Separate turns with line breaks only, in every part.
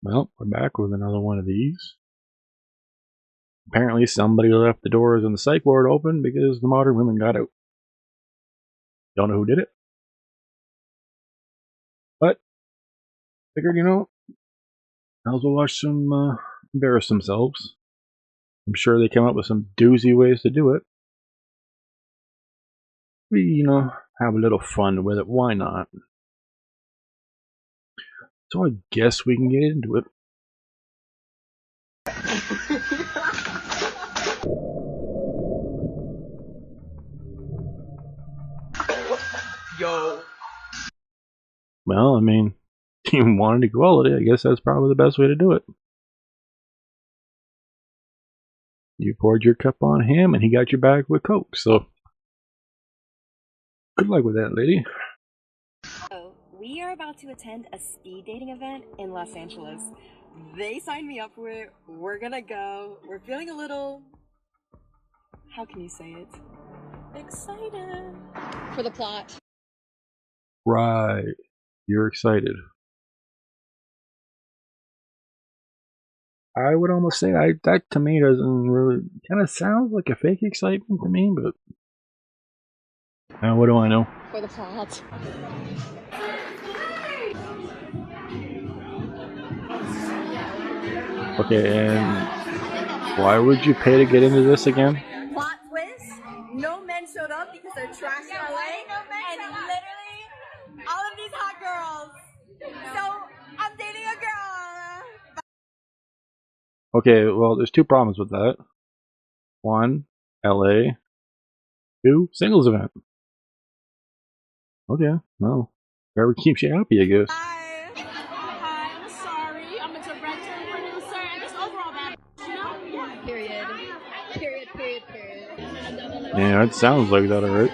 Well, we're back with another one of these. Apparently somebody left the doors on the psych ward open because the modern women got out. Don't know who did it. But figured, might as well watch some embarrass themselves. I'm sure they came up with some doozy ways to do it. We, have a little fun with it. Why not? So I guess we can get into it.
Yo.
Well, I mean, you wanted equality. I guess that's probably the best way to do it. You poured your cup on him, and he got your bag with Coke. So, good luck with that, lady.
So, we are about to attend a speed dating event in Los Angeles. They signed me up for it. We're gonna go. We're feeling a little... How can you say it? Excited. For the plot.
Right. You're excited. I would almost say that to me doesn't really kind of sounds like a fake excitement to me, but what do I know?
For the plot.
Okay, and why would you pay to get into this again?
Plot twist: no men showed up because they're trash in LA, and literally all of these hot girls. So I'm dating a girl.
Okay, well, there's two problems with that. One, LA. Two, singles event. Okay, well, whatever keeps you happy, I guess.
Hi, I'm sorry. I'm a director, producer, and just overall bad, you know? Yeah.
Period.
Yeah, it sounds like that, alright.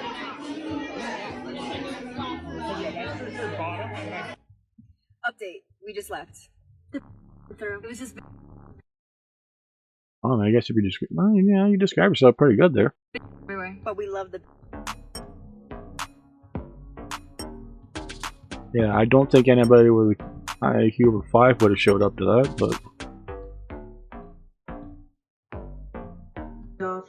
Update: we just left. It was just.
I don't know, I guess if you describe, well, yeah, you describe yourself pretty good there.
But we love the.
Yeah, I don't think anybody with IQ of 5 would have showed up to that, but...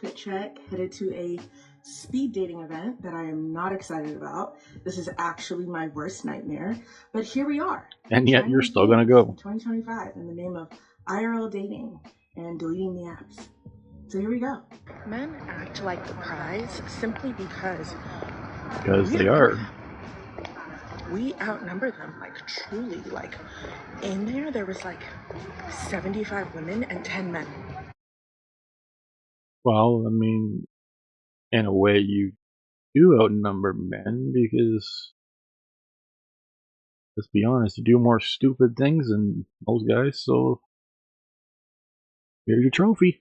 Fit check, headed to a speed dating event that I am not excited about. This is actually my worst nightmare, but here we are.
And yet you're still gonna go.
2025 in the name of IRL dating and deleting the apps. So here we go.
Men act like the prize simply because
They are.
We outnumber them, like truly. Like in there was like 75 women and 10 men.
Well, I mean, in a way you do outnumber men because, let's be honest, you do more stupid things than most guys, so here's your trophy.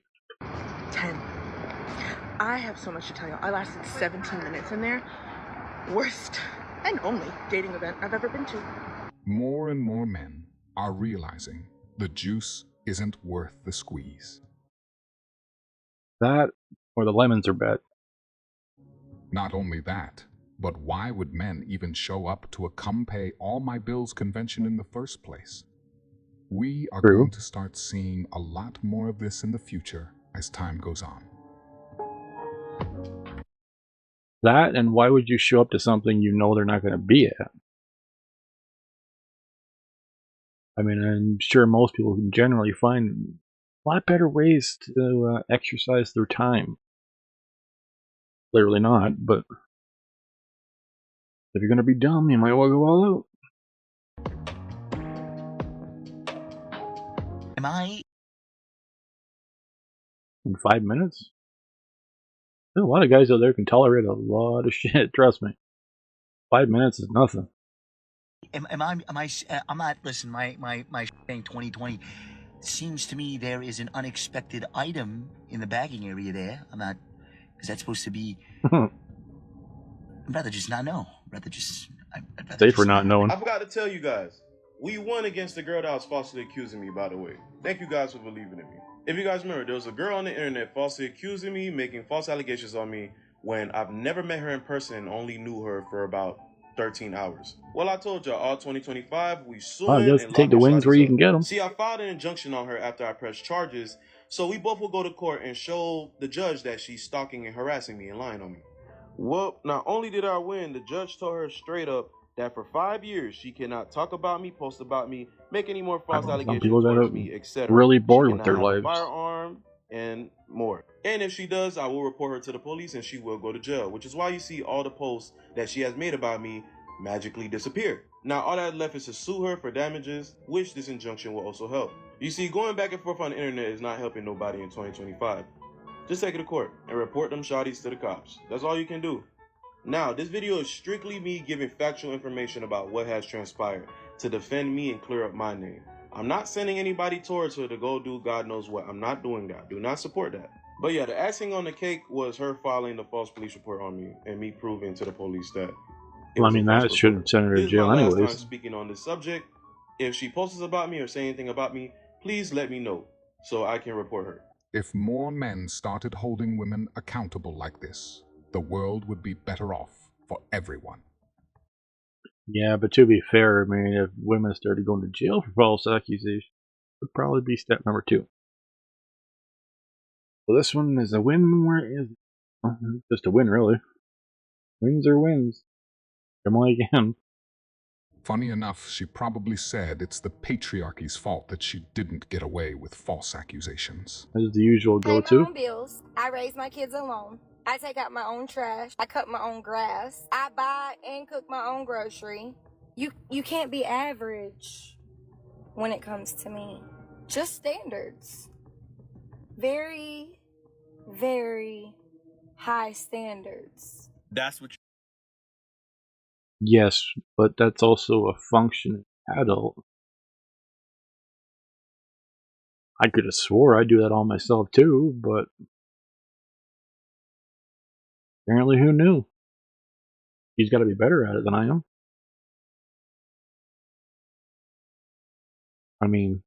10. I have so much to tell you. I lasted 17 minutes in there. Worst and only dating event I've ever been to.
More and more men are realizing the juice isn't worth the squeeze.
That, or the lemons are bad.
Not only that, but why would men even show up to a come pay all my bills convention in the first place? We are going to start seeing a lot more of this in the future as time goes on.
That, and why would you show up to something you know they're not going to be at? I mean, I'm sure most people can generally find a lot better ways to exercise their time. Clearly not, but if you're going to be dumb, you might well go all out.
Am I?
In 5 minutes? There's a lot of guys out there can tolerate a lot of shit, trust me. 5 minutes is nothing.
Am I? I'm not. Listen, my thing 2020 seems to me there is an unexpected item in the bagging area there. I'm not. Is that supposed to be? I'd rather just not know. I'd rather
Safe for not knowing.
I forgot to tell you guys. We won against the girl that was falsely accusing me, by the way. Thank you guys for believing in me. If you guys remember, there was a girl on the internet falsely accusing me, making false allegations on me when I've never met her in person and only knew her for about 13 hours. Well, I told y'all, all 2025, we
I
suing
guess
and
take the
locking
wins where
shawties
you
up.
can get them.
See, I filed an injunction on her after I pressed charges, so we both will go to court and show the judge that she's stalking and harassing me and lying on me. Well, not only did I win, the judge told her straight up that for 5 years she cannot talk about me, post about me, make any more false
Some
allegations
people
towards
got
me, etc.
really
She
bored with
cannot
their
have a
lives.
firearm and more. And if she does, I will report her to the police and she will go to jail, which is why you see all the posts that she has made about me magically disappear. Now, all that left is to sue her for damages, which this injunction will also help. You see, going back and forth on the internet is not helping nobody in 2025. Just take it to court and report them shawties to the cops. That's all you can do. Now, this video is strictly me giving factual information about what has transpired to defend me and clear up my name. I'm not sending anybody towards her to go do God knows what. I'm not doing that. Do not support that. But yeah, the icing on the cake was her filing the false police report on me and me proving to the police that it
Well, I
was
mean,
a false
that shouldn't
report.
send her to
This is my
jail
last time
anyways.
speaking on this subject. If she posts about me or say anything about me, please let me know so I can report her.
If more men started holding women accountable like this, the world would be better off for everyone.
Yeah, but to be fair, I mean, if women started going to jail for false accusations, it would probably be step number 2. So this one is a win. Where is just a win, really? Wins are wins. Come on again.
Funny enough, she probably said it's the patriarchy's fault that she didn't get away with false accusations.
As the usual
Pay my
go-to.
own bills. I raise my kids alone. I take out my own trash. I cut my own grass. I buy and cook my own grocery. You can't be average when it comes to me. Just standards. Very, very high standards.
That's what
Yes, but that's also a functioning adult. I could have swore I do that all myself too, but apparently who knew? He's got to be better at it than I am. I mean,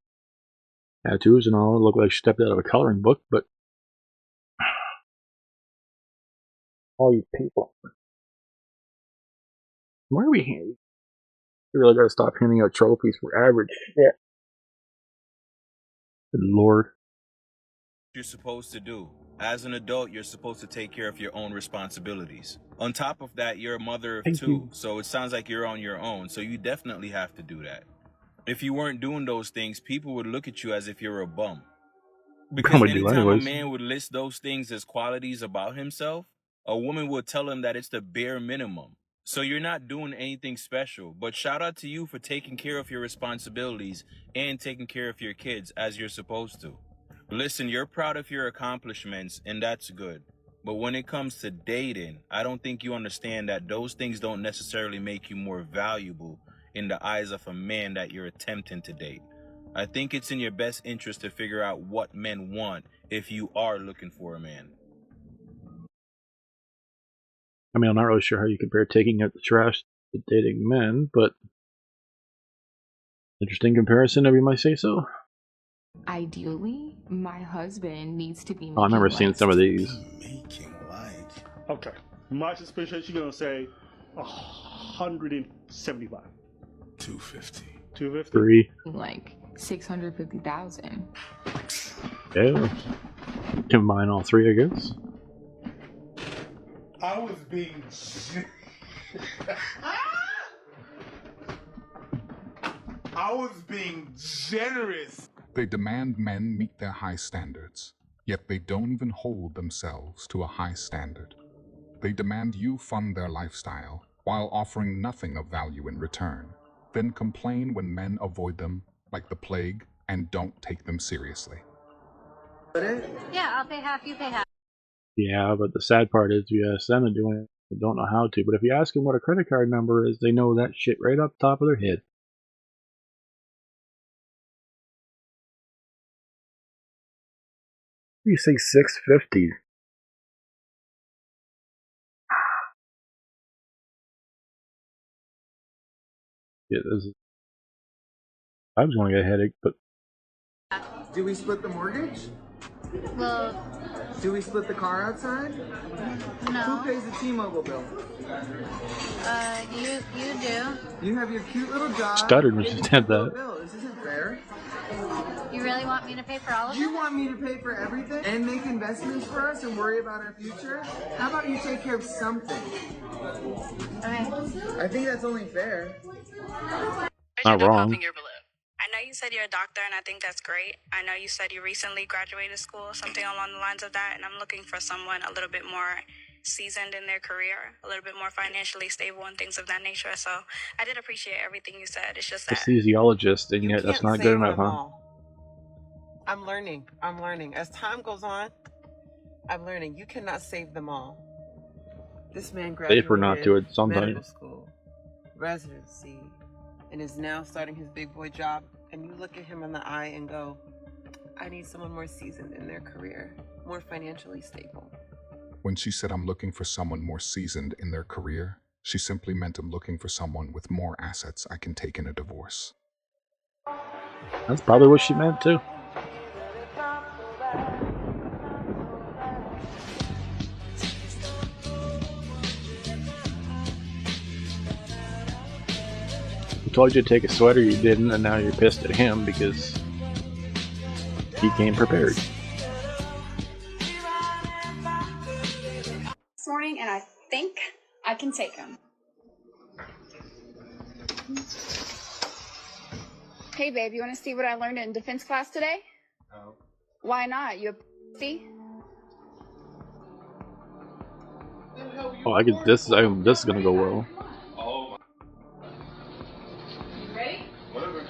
tattoos and all look like stepped out of a coloring book, but all you people. Why are we handing? We really gotta stop handing out trophies for average shit. Good lord.
you're supposed to do. As an adult, you're supposed to take care of your own responsibilities. On top of that, you're a mother of
Thank
2,
you.
so it sounds like you're on your own, so you definitely have to do that. If you weren't doing those things, people would look at you as if you're a bum. Because
Probably do
anytime a
anyways.
man would list those things as qualities about himself, a woman would tell him that it's the bare minimum. So you're not doing anything special. But shout out to you for taking care of your responsibilities and taking care of your kids as you're supposed to. Listen, you're proud of your accomplishments, and that's good. But when it comes to dating, I don't think you understand that those things don't necessarily make you more valuable in the eyes of a man that you're attempting to date. I think it's in your best interest to figure out what men want if you are looking for a man.
I mean, I'm not really sure how you compare taking out the trash to dating men, but interesting comparison, if you might say so.
Ideally, my husband needs to be making
Oh, I remember seeing some of these.
Making like.
Okay. My suspicion, she's gonna say 175.
250.
250.
3.
like 650,000.
Yeah. Combine all 3, I guess.
I was being. I was being generous.
They demand men meet their high standards, yet they don't even hold themselves to a high standard. They demand you fund their lifestyle while offering nothing of value in return, then complain when men avoid them like the plague and don't take them seriously.
Yeah, I'll pay half, you pay half.
Yeah, but the sad part is you ask them to do it, they don't know how to. But if you ask them what a credit card number is, they know that shit right up top of their head. You say 650. Yeah, this is, I was going to get a headache, but
Do we split the mortgage?
Well,
Do we split the car outside?
No.
Who pays the T-Mobile bill?
You do.
You have your cute little dog.
Stuttered when she said that.
Bill. This isn't fair.
You really want me to pay for all of it?
You want me to pay for everything and make investments for us and worry about our future? How about you take care of something?
Okay.
I think that's only fair.
Not wrong.
I know you said you're a doctor, and I think that's great. I know you said you recently graduated school, something along the lines of that, and I'm looking for someone a little bit more seasoned in their career, a little bit more financially stable and things of that nature. So I did appreciate everything you said. It's just that
Anesthesiologist, and yet that's not good enough, huh?
I'm learning. As time goes on, I'm learning. You cannot save them all. This man graduated
Safer not to at some
medical
point.
school, residency, and is now starting his big boy job. And you look at him in the eye and go, I need someone more seasoned in their career, more financially stable.
When she said I'm looking for someone more seasoned in their career, she simply meant I'm looking for someone with more assets I can take in a divorce.
That's probably what she meant too. He told you to take a sweater, you didn't, and now you're pissed at him because he came prepared.
This morning, and I think I can take him. Hey babe, you want to see what I learned in defense class today?
No.
Why not? You a pussy?
Oh, I could. This is gonna go well.
Oh.
Ready?
Whatever.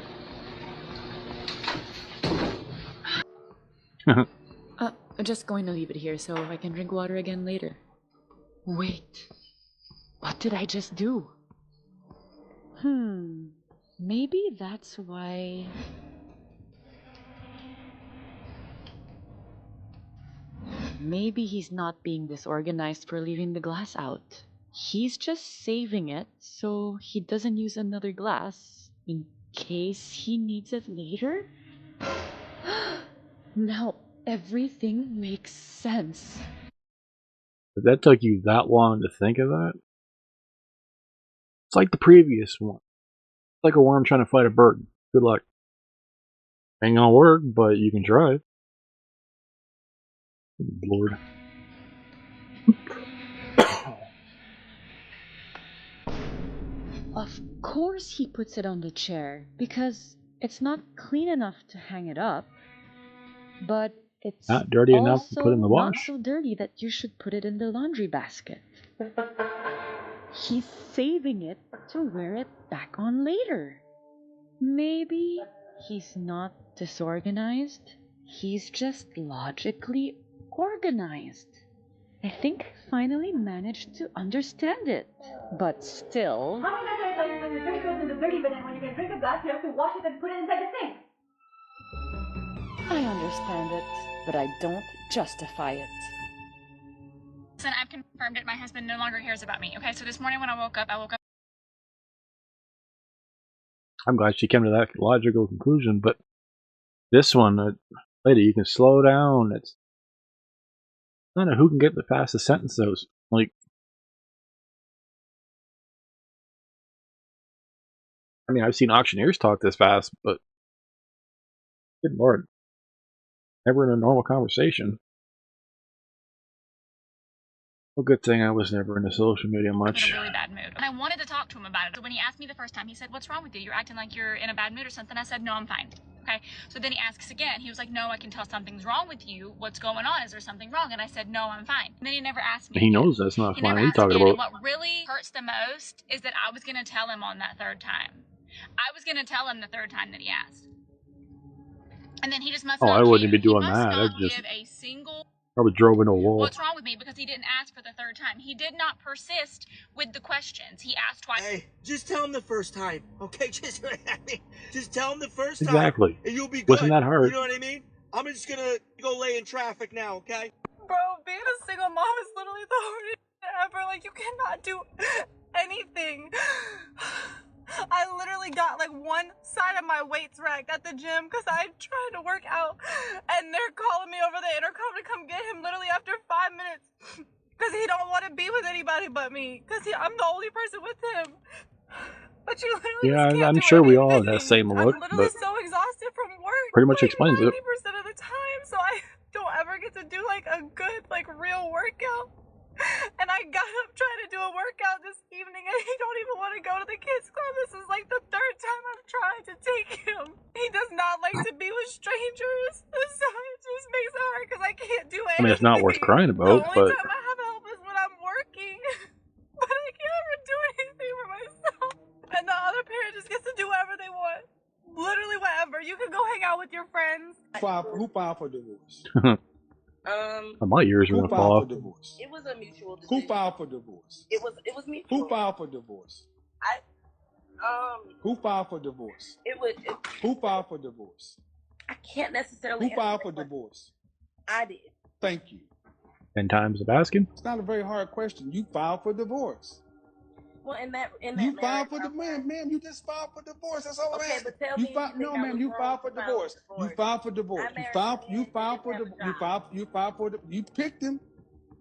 I'm just going to leave it here so I can drink water again later. Wait. What did I just do? Maybe that's why... Maybe he's not being disorganized for leaving the glass out. He's just saving it so he doesn't use another glass in case he needs it later? Now everything makes sense.
If that took you that long to think of that, it's like the previous one. It's like a worm trying to fight a bird. Good luck. Ain't gonna work, but you can try. Good Lord.
Of course he puts it on the chair, because it's not clean enough to hang it up. But it's
Not dirty enough to put in the
not
wash.
so dirty that you should put it in the laundry basket. He's saving it to wear it back on later. Maybe he's not disorganized. He's just logically organized. I think I finally managed to understand it. But still...
How many times I tell you when your drink goes in the dirty bin and when you get drink a glass, you have to wash it and put it inside the sink?
I understand it, but I don't justify it.
Listen, I've confirmed it. My husband no longer cares about me. Okay, so this morning when I woke up.
I'm glad she came to that logical conclusion, but this one, lady, you can slow down. It's I don't know who can get the fastest sentences. Like, I mean, I've seen auctioneers talk this fast, but good Lord, never in a normal conversation. Well, good thing I was never into social media much.
In a really bad mood. And I wanted to talk to him about it. So when he asked me the first time, he said, "What's wrong with you? You're acting like you're in a bad mood or something." I said, "No, I'm fine." Okay. So then he asks again. He was like, "No, I can tell something's wrong with you. What's going on? Is there something wrong?" And I said, "No, I'm fine." And then he never asked me.
He knows that's not fine. What are you talking
And
about?
what really hurts the most is that I was going to tell him on that third time. I was going to tell him the third time that he asked. And then he just must not
I wouldn't
care.
be doing
He must
that.
not
I'd just
give a single
probably drove into a wall.
what's wrong with me because he didn't ask for the third time. He did not persist with the questions. He asked twice.
Hey, just tell him the first time, okay? Just tell him the first time.
Exactly.
And you'll be good.
Wasn't that hard?
You know what I mean? I'm just gonna go lay in traffic now, okay?
Bro, being a single mom is literally the hardest shit ever. Like, you cannot do anything. I literally got like one side of my weights racked at the gym because I tried to work out, and they're calling me over the intercom to come get him literally after 5 minutes because he don't want to be with anybody but me because I'm the only person with him. But you literally
Yeah,
just can't
I'm
do
sure we
anything.
all have that same look,
I'm literally
but
so exhausted from work
pretty much
like
explains it.
90% of the time, so I don't ever get to do like a good like real workout. And I got up trying to do a workout this evening and he don't even want to go to the kids club. This is like the 3rd time I've tried to take him. He does not like to be with strangers. So it just makes it hard because I can't do
I mean, it's not worth
anything.
crying
The
about,
only
but
time I have help is when I'm working. But I can't ever do anything for myself. And the other parent just gets to do whatever they want. Literally whatever. You can go hang out with your friends.
Who filed for divorce?
my ears are
Who
gonna
filed
fall
for
off.
divorce?
It was a mutual decision.
Who filed for divorce?
It was mutual.
Who filed for divorce? Who filed for divorce? Who filed for divorce?
I can't necessarily.
Who filed for divorce?
I did.
Thank you.
10 times of asking.
It's not a very hard question. You filed for divorce.
Well, in that
You filed for the ma'am. You just filed for divorce. That's all I'm asking.
But tell
You
me,
filed, no, ma'am. You filed for divorce. You filed for divorce. You filed for the. You filed for the. You picked him.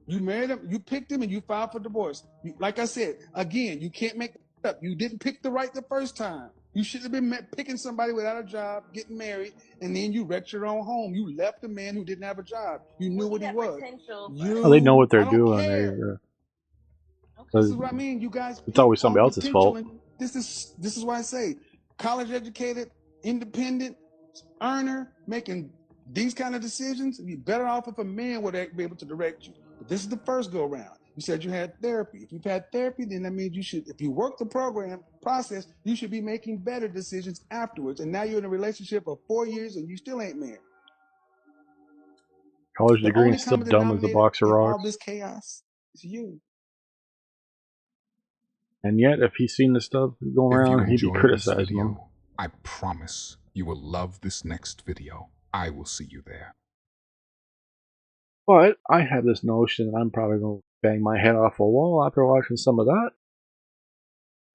You married him. You picked him, and you filed for divorce. Like I said, again, you can't make it up. You didn't pick the right the first time. You should have been picking somebody without a job, getting married, and then you wrecked your own home. You left a man who didn't have a job. You knew what he was.
They know what they're
I don't
doing.
care. This is what I mean. You guys.
It's always somebody else's fault.
This is why I say, college educated, independent, earner, making these kind of decisions. You'd be better off if a man would be able to direct you. But this is the first go round. You said you had therapy. If you've had therapy, then that means you should. If you work the process, you should be making better decisions afterwards. And now you're in a relationship of 4 years and you still ain't married.
College degree and still dumb as a box of rocks.
All this chaos is you.
And yet, if he's seen the stuff going around, he'd be criticizing them.
I promise you will love this next video. I will see you there.
But I have this notion that I'm probably going to bang my head off a wall after watching some of that.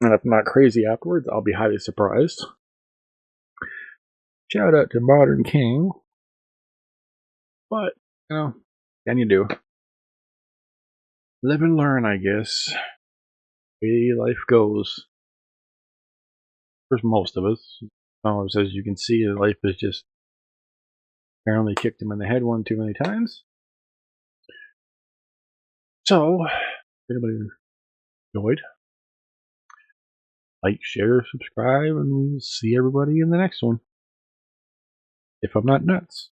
And if I'm not crazy afterwards, I'll be highly surprised. Shout out to Modern King. But, you know, can you do? Live and learn, I guess. Way life goes. For most of us. As you can see, life has just apparently kicked him in the head one too many times. So, if anybody enjoyed, like, share, subscribe, and we'll see everybody in the next one. If I'm not nuts.